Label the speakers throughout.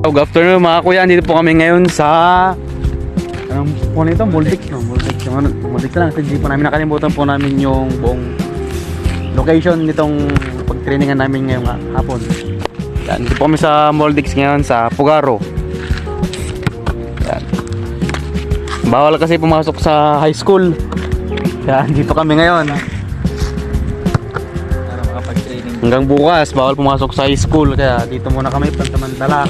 Speaker 1: Good afternoon mga kuya, dito po kami ngayon sa anong po nito? Multics, no? Multics lang, kasi hindi po namin nakalimutan po namin yung buong location nitong pag-trainingan namin ngayong hapon. Yan, dito po kami sa Multics ngayon sa Pugaro. Yan. Bawal kasi pumasok sa high school. Yan, dito kami ngayon. Hanggang bukas, bawal pumasok sa high school. Kaya dito muna kami pansamantala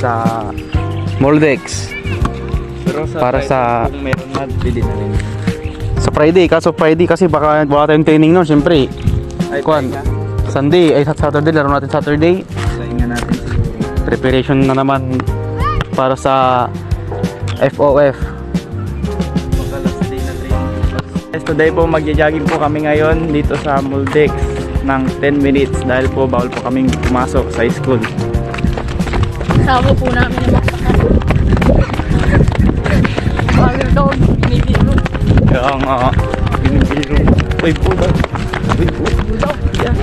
Speaker 1: sa Moldex.
Speaker 2: Pero sa
Speaker 1: para
Speaker 2: Friday,
Speaker 1: sa
Speaker 2: kung meron na, bili na rin.
Speaker 1: sa Friday. Kaso Friday kasi baka wala tayong training nun. Siyempre, kuan, Sunday, ay Saturday, laro natin Saturday.
Speaker 2: Saingan natin siguro.
Speaker 1: Preparation na naman para sa FOF.
Speaker 2: Pagka-last day na training. Yes, today po magja-jogging po kami ngayon dito sa Moldex ng 10 minutes dahil po bawal po kaming pumasok sa school.
Speaker 3: Kasama po namin yung masakan. Bawal daw, binibiro.
Speaker 2: Kaya nga, binibiro. Uy po daw. Uy po daw. Yan.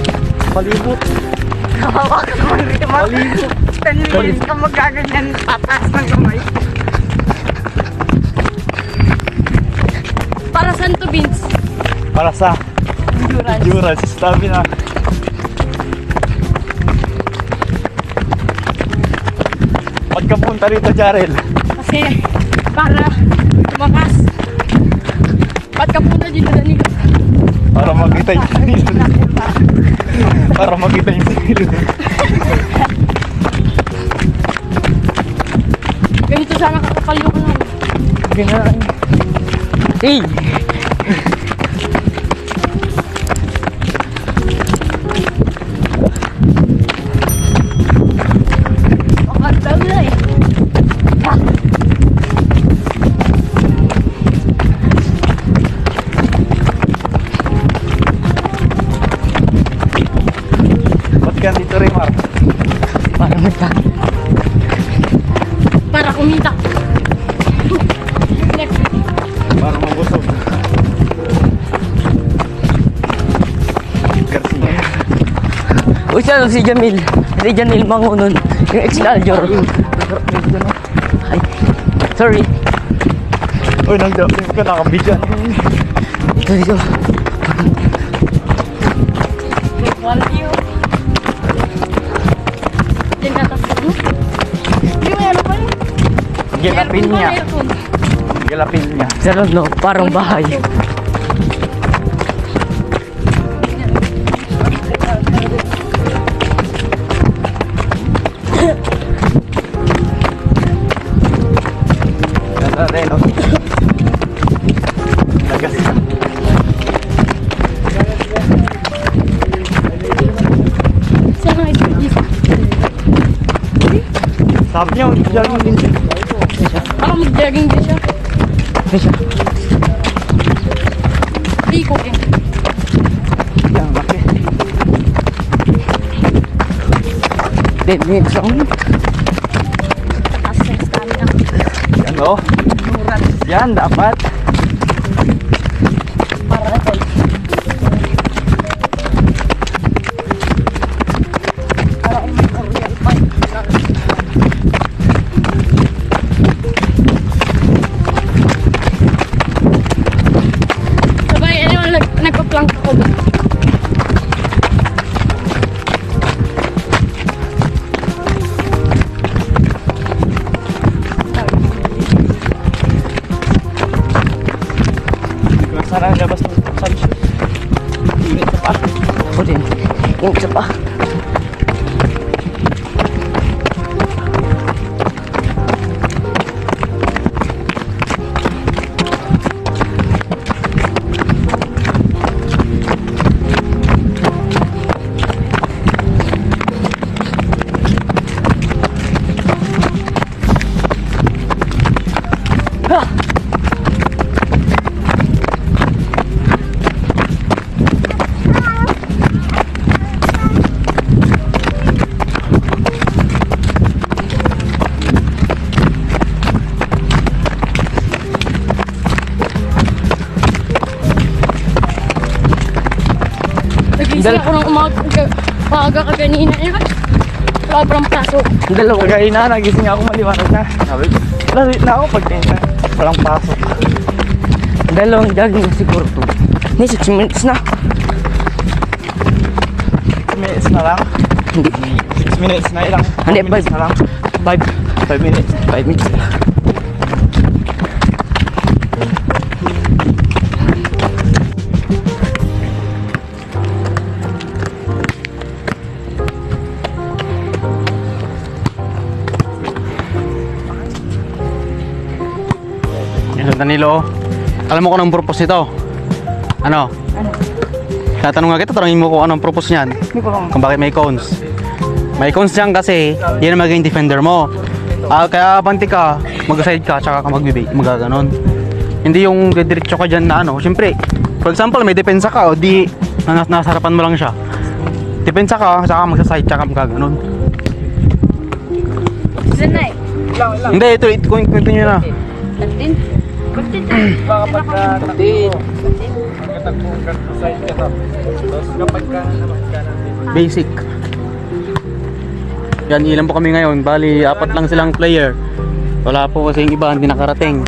Speaker 2: Palibot.
Speaker 3: Kawawa ka naman rin, ma.
Speaker 2: Palibot.
Speaker 3: 10 minutes ka magaganyan, tataas ng kamay. Para saan to, Vince?
Speaker 2: Para sa
Speaker 3: Endurance.
Speaker 2: endurance, stamina. Ba't ka punta rito, Jarel?
Speaker 3: Kasi, para tumakas. Ba't ka punta dito, Danilo?
Speaker 2: Para makita yung sarili. Para makita yung sarili.
Speaker 3: Ganito sana kakapal yung ano.
Speaker 2: Ganyan.
Speaker 3: Hey! Daw na eh.
Speaker 2: Ba't ka dito, Remar?
Speaker 3: Para magkano? Para kumita. Next.
Speaker 2: Para mabusog. Garcia.
Speaker 4: Uy, siya si Jamil. Si Jamil Mangunon. Yung ex-Naljor. Ay, sorry.
Speaker 2: Uy, nagdapin ka, nakabidyan.
Speaker 4: Ito, ito.
Speaker 3: Quality yun. Diyan tatapos mo? Hindi mo yan pa yun.
Speaker 2: Gilapin niya.
Speaker 3: Aircon.
Speaker 2: Gilapin niya.
Speaker 4: Sarap, no? Parang bahay.
Speaker 2: Ganda rin, no? Lagas ka.
Speaker 3: Saan nga ito?
Speaker 2: Sabi niya, jogging din siya.
Speaker 3: Ako mag-jogging din siya.
Speaker 4: Ito siya.
Speaker 3: Hindi ko eh.
Speaker 2: Yan, laki.
Speaker 4: 10 minutes lang.
Speaker 3: Taas sa stamina.
Speaker 2: Yan, no? Yan, dapat.
Speaker 3: Para ito. Para kung may real fight. Sabay, ano yung nagpa-plank ako ba?
Speaker 2: Sana labas ng sunshine. Init na pa.
Speaker 4: Ako din. Yung isa pa.
Speaker 3: Nagising ako ng umaga kaganina yan. Wala pa ng pasok.
Speaker 4: Dalawang,
Speaker 2: Kagain na, nagising ako maliwanag na. Sabi ko, late na ako pagtingin na. Walang pasok.
Speaker 4: dalawang jogging na siguro to. Ni 6 minutes na.
Speaker 2: 6 minutes na lang.
Speaker 4: Hindi.
Speaker 2: 6 minutes na ilang.
Speaker 4: Hindi,
Speaker 2: 5 minutes na lang. 5 minutes.
Speaker 4: 5 minutes na.
Speaker 1: Yan, Danilo. Alam mo kung anong purpose nito? Ano? Tatanong nga kita, tanongin mo kung anong purpose niyan. Kung bakit may cones. May cones yan kasi, yan ang magiging defender mo. Kaya banti ka, mag-side ka, tsaka ka magaganon. Hindi yung diretso ka dyan na ano. Siyempre, for example, may depensa ka, o di, nasa harapan mo lang siya. Depensa ka, tsaka magsa-side, tsaka magaganon.
Speaker 3: Sanay.
Speaker 1: Hindi, ito, continue na.
Speaker 3: Atin.
Speaker 2: Baka pagka-takbo. Pagka-takbo, side ka to. Tapos kapag ka naman ka natin.
Speaker 1: Basic. Yan, ilan po kami ngayon. Bali, 4 lang silang player. Wala po kasi yung iba, hindi nakarating.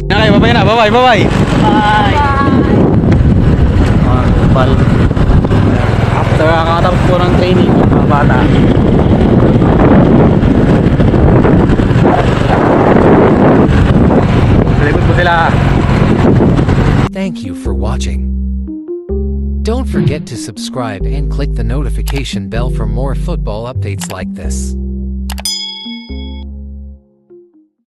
Speaker 1: Okay, babay na. Bye-bye, bye-bye. Bye. After kakatapos po ng training, mga bata. Salikot po sila.
Speaker 5: Thank you for watching. Don't forget to subscribe and click the notification bell for more football updates like this.